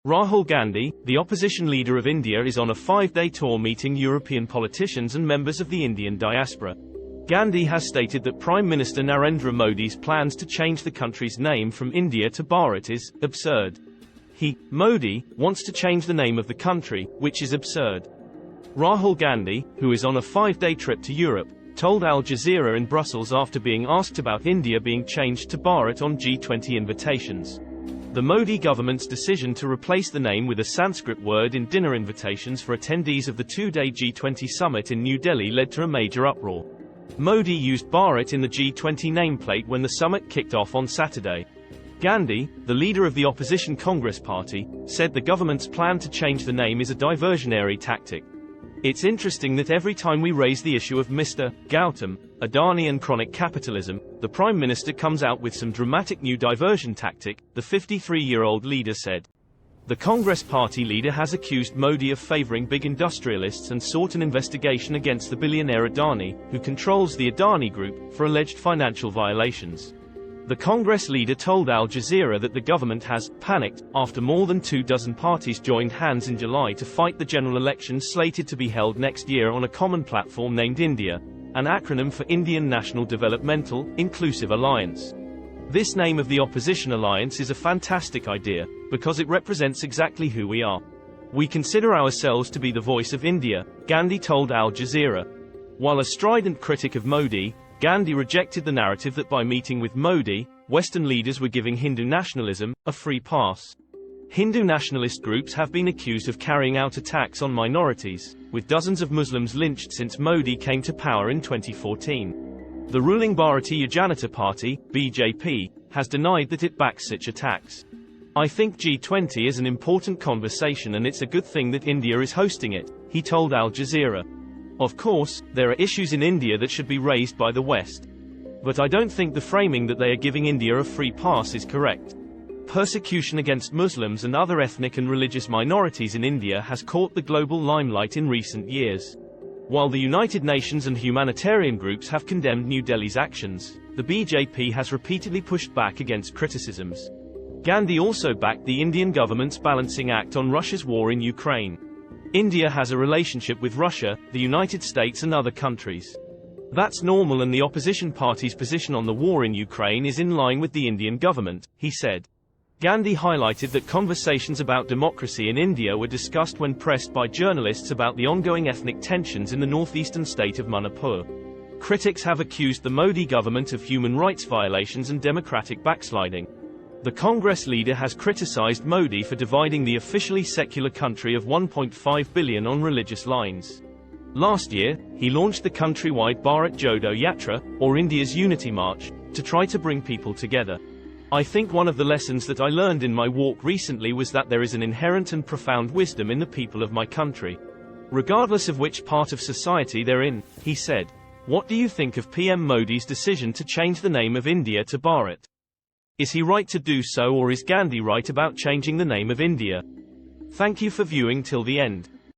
Rahul Gandhi, the opposition leader of India, is on a 5-day tour meeting European politicians and members of the Indian diaspora. Gandhi has stated that Prime Minister Narendra Modi's plans to change the country's name from India to Bharat is absurd. Modi, wants to change the name of the country, which is absurd. Rahul Gandhi, who is on a 5-day trip to Europe, told Al Jazeera in Brussels after being asked about India being changed to Bharat on G20 invitations. The Modi government's decision to replace the name with a Sanskrit word in dinner invitations for attendees of the 2-day G20 summit in New Delhi led to a major uproar. Modi used Bharat in the G20 nameplate when the summit kicked off on Saturday. Gandhi, the leader of the opposition Congress party, said the government's plan to change the name is a diversionary tactic. It's interesting that every time we raise the issue of Mr. Gautam Adani and chronic capitalism, the Prime Minister comes out with some dramatic new diversion tactic, the 53-year-old leader said. The Congress party leader has accused Modi of favoring big industrialists and sought an investigation against the billionaire Adani, who controls the Adani Group, for alleged financial violations. The Congress leader told Al Jazeera that the government has panicked after more than 24 parties joined hands in July to fight the general election slated to be held next year on a common platform named India, an acronym for Indian National Developmental Inclusive Alliance. This name of the opposition alliance is a fantastic idea, because it represents exactly who we are. We consider ourselves to be the voice of India, Gandhi told Al Jazeera. While a strident critic of Modi, Gandhi rejected the narrative that by meeting with Modi, Western leaders were giving Hindu nationalism a free pass. Hindu nationalist groups have been accused of carrying out attacks on minorities, with dozens of Muslims lynched since Modi came to power in 2014. The ruling Bharatiya Janata Party, BJP, has denied that it backs such attacks. I think G20 is an important conversation and it's a good thing that India is hosting it, he told Al Jazeera. Of course, there are issues in India that should be raised by the West. But I don't think the framing that they are giving India a free pass is correct. Persecution against Muslims and other ethnic and religious minorities in India has caught the global limelight in recent years. While the United Nations and humanitarian groups have condemned New Delhi's actions, the BJP has repeatedly pushed back against criticisms. Gandhi also backed the Indian government's balancing act on Russia's war in Ukraine. India has a relationship with Russia, the United States and other countries. That's normal, and the opposition party's position on the war in Ukraine is in line with the Indian government, he said. Gandhi highlighted that conversations about democracy in India were discussed when pressed by journalists about the ongoing ethnic tensions in the northeastern state of Manipur. Critics have accused the Modi government of human rights violations and democratic backsliding. The Congress leader has criticized Modi for dividing the officially secular country of 1.5 billion on religious lines. Last year, he launched the countrywide Bharat Jodo Yatra, or India's Unity March, to try to bring people together. I think one of the lessons that I learned in my walk recently was that there is an inherent and profound wisdom in the people of my country, regardless of which part of society they're in, he said. What do you think of PM Modi's decision to change the name of India to Bharat? Is he right to do so, or is Gandhi right about changing the name of India? Thank you for viewing till the end.